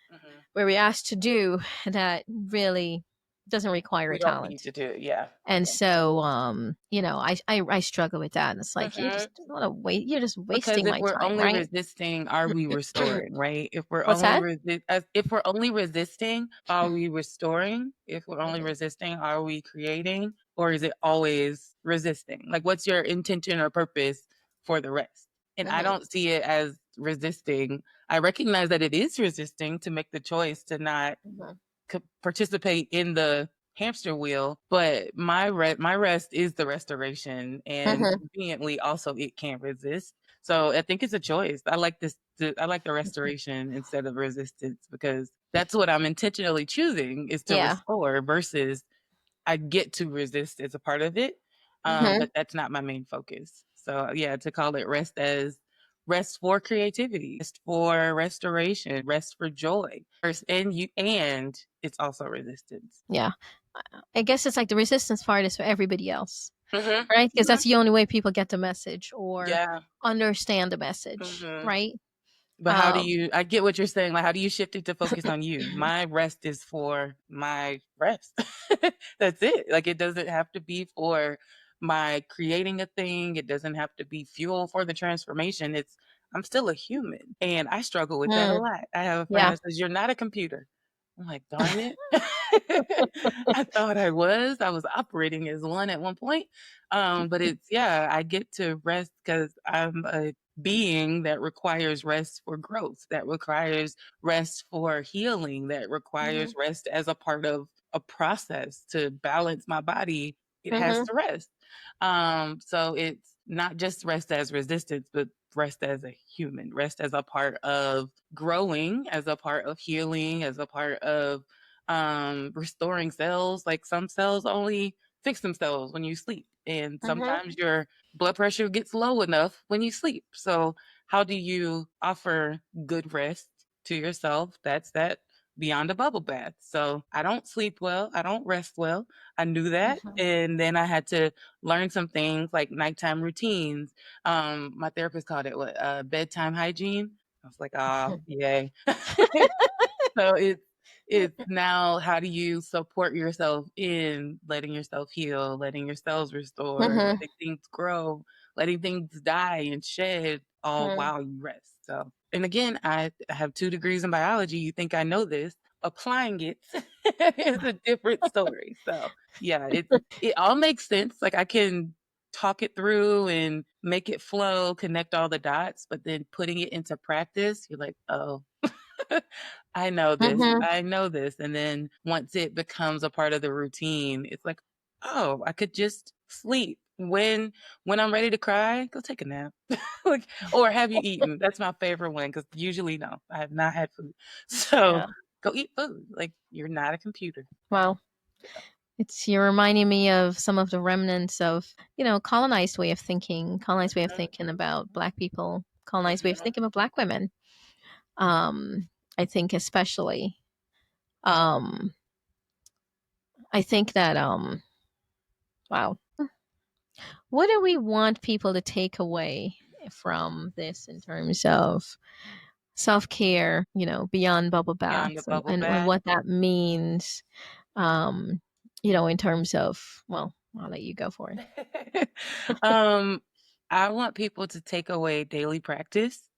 mhm. where we asked to do that really doesn't require We a don't need talent. to do it. Yeah. And Yeah. so I struggle with that. And it's like Mhm. you're just Because wasting if my we're time, only right? resisting, are we restoring, right? What's that? If we're only resisting, are we restoring? If we're only Mhm. resisting, are we creating? Or is it always resisting? Like, what's your intention or purpose for the rest? And I Mhm. don't see it as resisting. I recognize that it is resisting to make the choice to not Mhm. participate in the hamster wheel, but my rest is the restoration, and Mhm. conveniently also it can't resist. So I think it's a choice. I like this. I like the restoration instead of resistance because that's what I'm intentionally choosing is to Yeah. restore versus I get to resist as a part of it. Mhm. But that's not my main focus. So yeah, to call it rest as rest for creativity, rest for restoration, rest for joy. And it's also resistance. Yeah. I guess it's like the resistance part is for everybody else, Hmm. right? Because Hmm. that's the only way people get the message or Yeah. understand the message, Hmm. right? But how do Um, you, I get what you're saying. Like, how do you shift it to focus on you? My rest is for my rest. That's it. Like, it doesn't have to be for my creating a thing. It doesn't have to be fuel for the transformation. I'm still a human and I struggle with that a mm, lot. I have a friend yeah. that says, "You're not a computer." I'm like, darn it. I thought I was. I was operating as one at one point. But yeah, I get to rest because I'm a being that requires rest for growth, that requires rest for healing, that requires Mhm. rest as a part of a process to balance my body. It has Mhm. to rest. So it's not just rest as resistance, but rest as a human, rest as a part of growing, as a part of healing, as a part of restoring cells. Like some cells only fix themselves when you sleep. And Mhm. sometimes your blood pressure gets low enough when you sleep. So how do you offer good rest to yourself? That's that beyond a bubble bath. So I don't sleep well. I don't rest well. I knew that. Mhm. And then I had to learn some things like nighttime routines. My therapist called it what, bedtime hygiene. I was like, oh, yay. So it's now how do you support yourself in letting yourself heal, letting your cells restore, Mhm. letting things grow, letting things die and shed all Mhm. while you rest. So, and again, I have 2 degrees in biology. You think I know this? Applying it is a different story. So, yeah, it all makes sense. Like I can talk it through and make it flow, connect all the dots, but then putting it into practice, you're like, oh, I know this. Mhm. I know this. And then once it becomes a part of the routine, it's like, oh, I could just sleep. When I'm ready to cry, go take a nap. Like, or have you eaten? That's my favorite one because usually no, I have not had food. So Yeah. go eat food. Like you're not a computer. Well, you're reminding me of some of the remnants of, colonized way of thinking, colonized way of Mhm, thinking about Black people, colonized way of mhm. thinking about Black women. I think especially. Um, I think that wow. What do we want people to take away from this in terms of self care, beyond bubble Beyond the baths and, bubble and bath. what that means, um, in terms of, well, I'll let you go for it. um, I want people to take away daily practice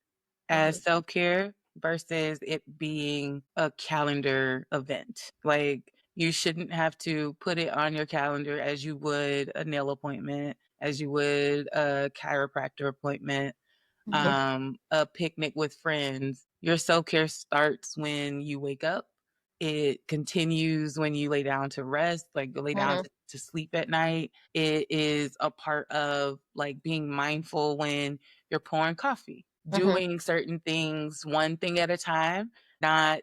Hmm. as self-care versus it being a calendar event. Like you shouldn't have to put it on your calendar as you would a nail appointment, as you would a chiropractor appointment, Hmm. a picnic with friends. Your self-care starts when you wake up. It continues when you lay down to rest, like lay down Hmm. to sleep at night. It is a part of like being mindful when you're pouring coffee, Hmm. doing certain things one thing at a time, not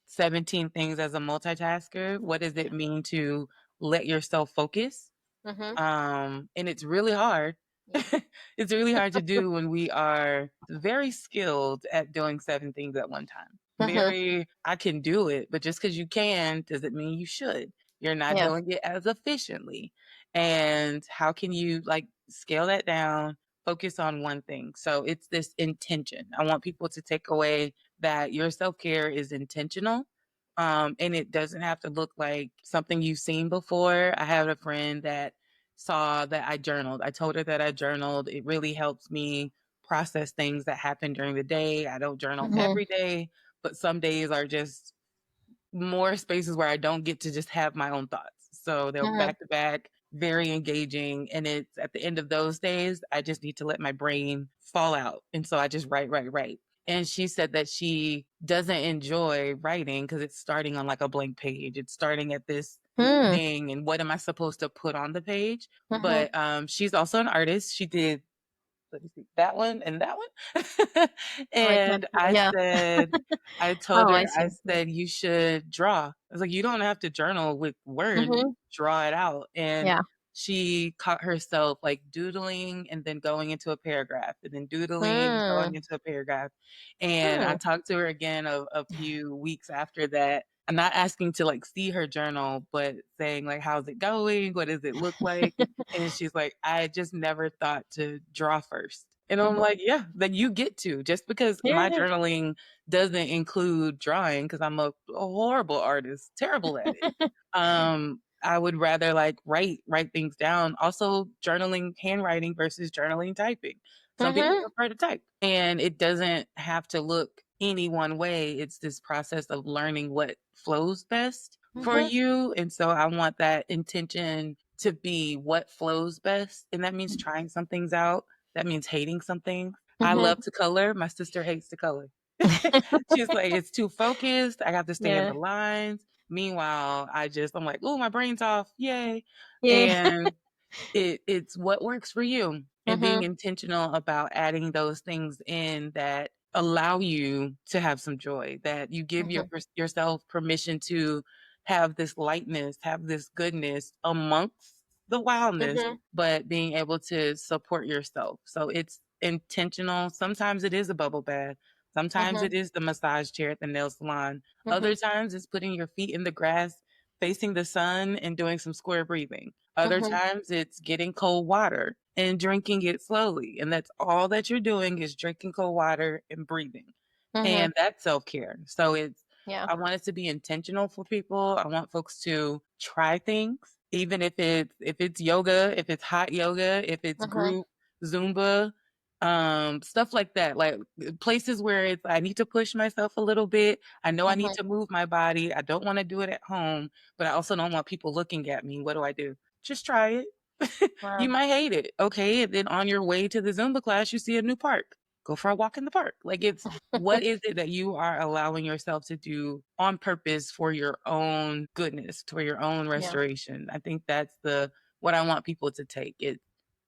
17 things as a multitasker. What does it mean to let yourself focus? Hmm. And it's really hard. Yeah. It's really hard to do when we are very skilled at doing 7 things at one time. Hmm. Very, I can do it, but just because you can doesn't mean you should. You're not Yeah. doing it as efficiently. And how can you like scale that down, focus on one thing? So it's this intention. I want people to take away that your self care is intentional. And it doesn't have to look like something you've seen before. I have a friend that saw that I journaled. I told her that I journaled. It really helps me process things that happen during the day. I don't journal Hmm. every day, but some days are just more spaces where I don't get to just have my own thoughts. So they'll Hmm. back to back. very engaging. And it's at the end of those days, I just need to let my brain fall out. And so I just write, write, write. And she said that she doesn't enjoy writing because it's starting on like a blank page. It's starting at this Hmm. thing, and what am I supposed to put on the page? Mm-hmm. But she's also an artist. She did, let me see, that one and that one. Oh, I can't. And Yeah. I told Oh, her, I I see. said, you should draw. I was like, you don't have to journal with words, Mm-hmm. draw it out. And Yeah. she caught herself like doodling and then going into a paragraph and then doodling, going Hmm. into a paragraph. And I Hmm. talked to her again a few weeks after that. I'm not asking to like see her journal, but saying like, how's it going? What does it look like? And she's like, I just never thought to draw first. And I'm Mm-hmm. like, yeah, then you get to. Just because my Yeah. journaling doesn't include drawing, because I'm a horrible artist, terrible at it. I would rather like write things down. Also, journaling handwriting versus journaling typing. Some people Mm-hmm. prefer to type, and it doesn't have to look any one way. It's this process of learning what flows best for Mm-hmm. you. And so I want that intention to be what flows best. And that means trying some things out. That means hating something. I love Mm-hmm. to color. My sister hates to color. She's like, it's too focused. I got to stay in Yeah. the lines. Meanwhile, I'm like, oh, my brain's off. Yay. Yeah. And it's what works for you, and being Mm-hmm. intentional about adding those things in that allow you to have some joy, that you give Mm-hmm. yourself permission to have this lightness, have this goodness amongst the wildness, Mm-hmm. but being able to support yourself. So it's intentional. Sometimes it is a bubble bath. Sometimes Mm-hmm. it is the massage chair at the nail salon. Mm-hmm. Other times it's putting your feet in the grass, facing the sun, and doing some square breathing. Other Mm-hmm. times it's getting cold water and drinking it slowly. And that's all that you're doing is drinking cold water and breathing. Mm-hmm. And that's self-care. So Yeah. I want it to be intentional for people. I want folks to try things, even if it's yoga, if it's hot yoga, if it's Mm-hmm. group Zumba, stuff like that. Like places where it's I need to push myself a little bit. I know I need Mm-hmm. to move my body. I don't want to do it at home, but I also don't want people looking at me. What do I do? Just try it. You Wow. might hate it. Okay. And then on your way to the Zumba class, you see a new park. Go for a walk in the park. Like what is it that you are allowing yourself to do on purpose for your own goodness, for your own Yeah. restoration? I think that's what I want people to take.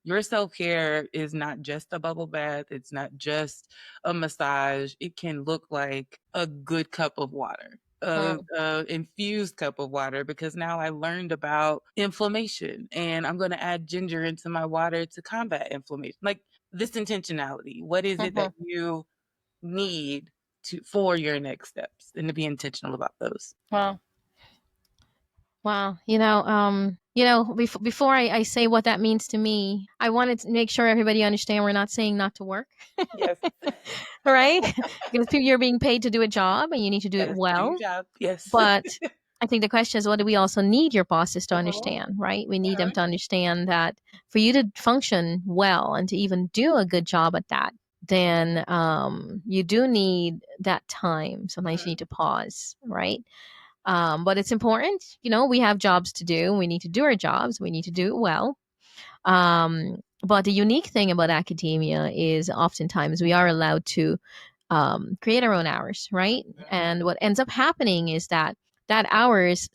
Your self-care is not just a bubble bath. It's not just a massage. It can look like a good cup of water, Mm. a infused cup of water, because now I learned about inflammation and I'm going to add ginger into my water to combat inflammation. Like this intentionality. What is it that Mm-hmm. you need for your next steps, and to be intentional about those? Wow. Wow. Before I say what that means to me, I wanted to make sure everybody understand we're not saying not to work. Yes. All right? Because you're being paid to do a job and you need to do That it is to do your well. job. Yes. But I think the question is, what do we also need your bosses to Uh-huh. understand, right? We need them Uh-huh. to understand that for you to function well and to even do a good job at that, then you do need that time. Sometimes you Mhm. need to pause, right? But it's important. We have jobs to do. We need to do our jobs. We need to do it well. But the unique thing about academia is oftentimes we are allowed to create our own hours, right? Mhm. And what ends up happening is that hours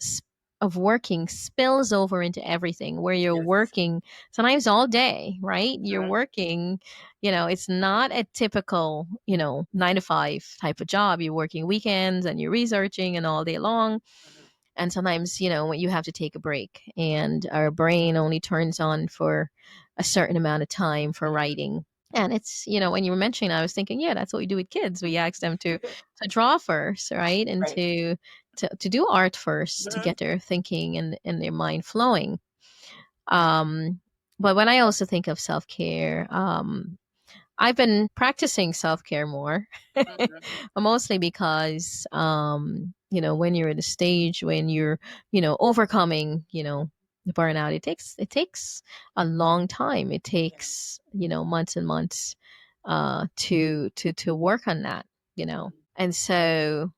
of working spills over into everything where you're Yes. working sometimes all day, right? You're Mhm. working, it's not a typical, 9 to 5 type of job. You're working weekends and you're researching and all day long. Mhm. And sometimes, when you have to take a break and our brain only turns on for a certain amount of time for Mhm. writing. And it's, when you were mentioning, I was thinking, yeah, that's what we do with kids. We ask them to draw first, right? And Right. to do art first to Mhm. get their thinking and their mind flowing. Um, but when I also think of self care, I've been practicing self care more, Mhm. mostly because, when you're at a stage when you're, overcoming, the burnout, it takes a long time. It Yeah. takes, months and months, to work on that, Mhm. and so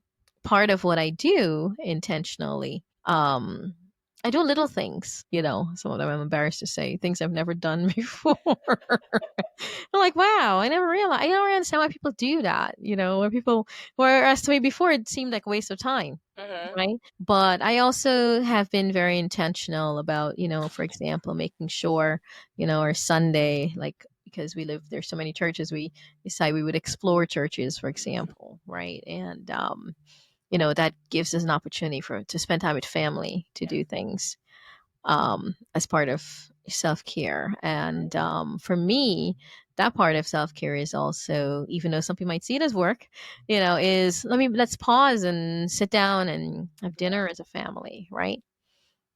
part of what I do intentionally, I do little things, some of them I'm embarrassed to say, things I've never done before. I'm like, wow, I don't really understand why people do that, where people, whereas to me before it seemed like a waste of time, Mhm. right? But I also have been very intentional about, for example, making sure, our Sunday, like, because there's so many churches, we decide we would explore churches, for example, right? And, that gives us an opportunity to spend time with family, to Yes. do things as part of self care. And for me, that part of self care is also, even though some people might see it as work, is let's pause and sit down and have dinner as a family, right?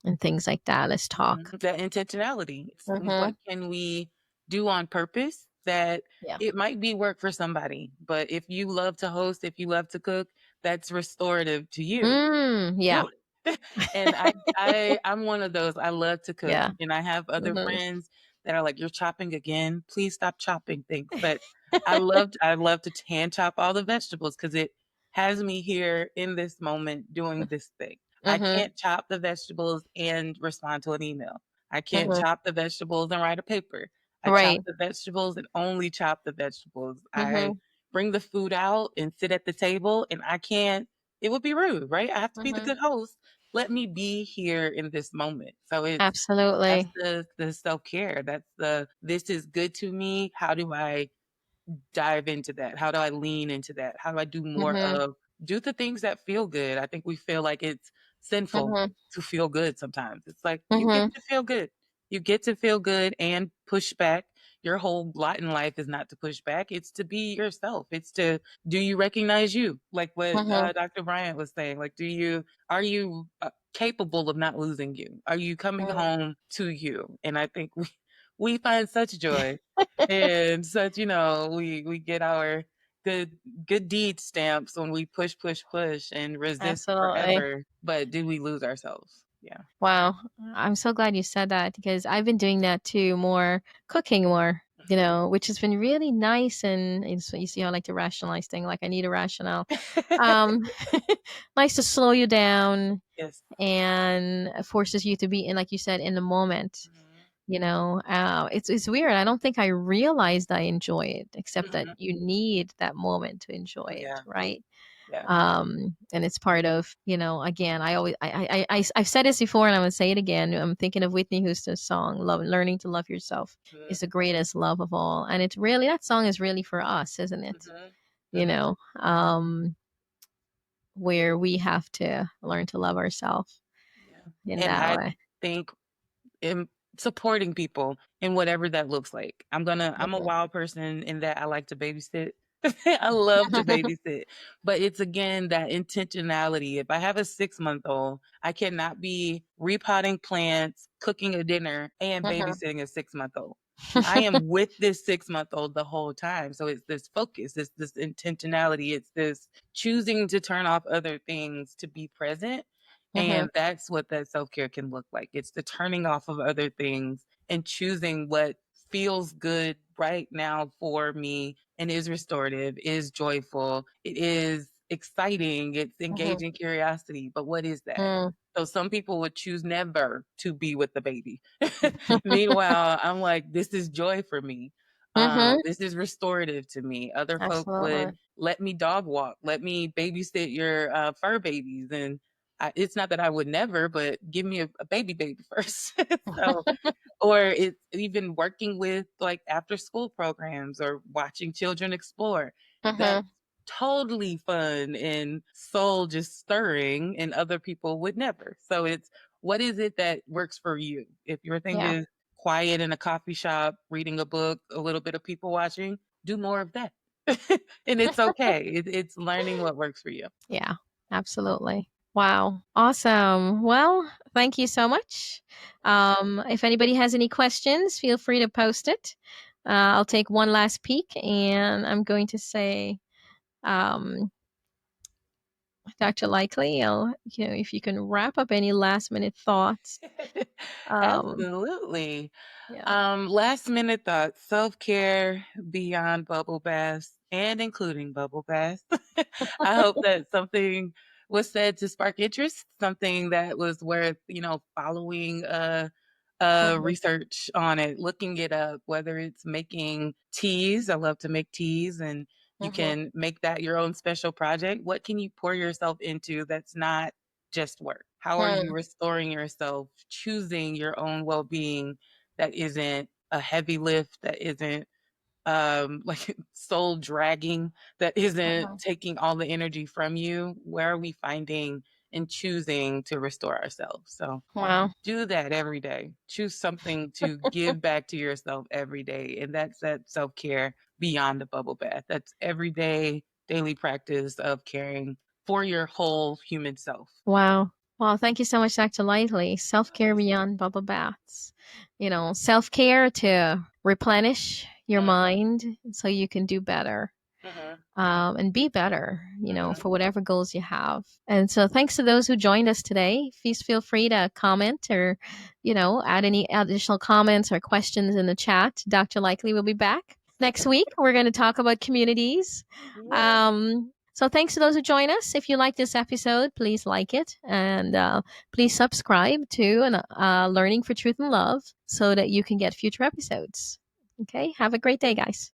And things like that. Let's talk. That intentionality. What Mm-hmm. can we do on purpose that Yeah. it might be work for somebody, but if you love to host, if you love to cook, that's restorative to you. Yeah. Do it. And I'm one of those. I love to cook, Yeah. and I have other Mm-hmm. friends that are like, "You're chopping again. Please stop chopping things." But I love to hand chop all the vegetables because it has me here in this moment doing this thing. I Mm-hmm. can't chop the vegetables and respond to an email. I can't Mm-hmm. chop the vegetables and write a paper. I chop Right. the vegetables and only chop the vegetables. I Mm-hmm. bring the food out and sit at the table, and I can't, it would be rude, right? I have to be the Mm-hmm. good host. Let me be here in this moment. So that's Absolutely. the self-care. That's this is good to me. How do I dive into that? How do I lean into that? How do I do more Mm-hmm. of do the things that feel good? I think we feel like it's sinful Mm-hmm. to feel good sometimes. It's like you get Mm-hmm. to feel good. You get to feel good and push back. Your whole lot in life is not to push back. It's to be yourself. It's to do you recognize you? Like what Mm-hmm. Dr. Bryant was saying. Like, are you capable of not losing you? Are you coming Mm-hmm. home to you? And I think we find such joy and such, we get our good good deed stamps when we push, push, push and resist Absolutely. forever. But do we lose ourselves? Yeah. Wow. I'm so glad you said that because I've been doing that too, more cooking more, which has been really nice. And so you see how I like to rationalize things, like I need a rationale. Um, nice to slow you down Yes. and forces you to be in, like you said, in the moment. Mhm. It's weird. I don't think I realized I enjoy it, except that Mhm. you need that moment to enjoy it, Yeah. right? Yeah. And it's part of, again, I always I've said this before and I'm gonna say it again. I'm thinking of Whitney Houston's song Learning to Love Yourself Mhm. is the greatest love of all, and it's really, that song is really for us, isn't it? Mhm. you Mhm. know um where we have to learn to love ourselves Yeah. in And that I way. think in supporting people in whatever that looks like. I'm a Mhm. wild person in that I like to babysit. I love to babysit. But it's again that intentionality. If I have a 6-month-old, I cannot be repotting plants, cooking a dinner, and Mhm. babysitting a 6-month-old. I am with this 6-month-old the whole time. So it's this focus, this intentionality, it's this choosing to turn off other things to be present, Mhm. and that's what that self-care can look like. It's the turning off of other things and choosing what feels good right now for me and is restorative, is joyful, it is exciting, it's Mhm. engaging curiosity. But what is that? Mm. So some people would choose never to be with the baby. Meanwhile, I'm like, this is joy for me. Mhm. This is restorative to me. Other folks would Absolutely. let me dog walk, let me babysit your fur babies, and it's not that I would never, but give me a baby first. So, or it's even working with like after school programs or watching children explore. That's Mhm. totally fun and soul just stirring, and other people would never. So it's what is it that works for you? If your thing Yeah. is quiet in a coffee shop, reading a book, a little bit of people watching, do more of that. And it's okay. It's learning what works for you. Yeah. Absolutely. Wow. Awesome. Well, thank you so much. If anybody has any questions, feel free to post it. I'll take one last peek, and I'm going to say, um, Dr. Likely, if you can wrap up any last minute thoughts. Um, Absolutely. yeah. Last minute thoughts, self-care beyond bubble baths and including bubble baths. I hope that's something was said to spark interest, something that was worth, following Mhm. research on it, looking it up, whether it's making teas. I love to make teas, and you Mhm. can make that your own special project. What can you pour yourself into that's not just work? How are you Mm. restoring yourself, choosing your own well being that isn't a heavy lift, that isn't like soul dragging, that isn't Mhm. taking all the energy from you? Where are we finding and choosing to restore ourselves? So Wow. do that every day. Choose something to give back to yourself every day. And that's that self care beyond the bubble bath. That's everyday, daily practice of caring for your whole human self. Wow. Well, thank you so much, Dr. Lightly. Self care beyond bubble baths. Self care to replenish your Mhm, mind so you can do better, mhm, and be better, mhm. for whatever goals you have. And so, thanks to those who joined us today. Please feel free to comment or, add any additional comments or questions in the chat. Dr. Likely will be back next week. We're going to talk about communities. Yeah. So, thanks to those who join us. If you like this episode, please like it and please subscribe to Learning for Truth and Love so that you can get future episodes. Okay, have a great day, guys.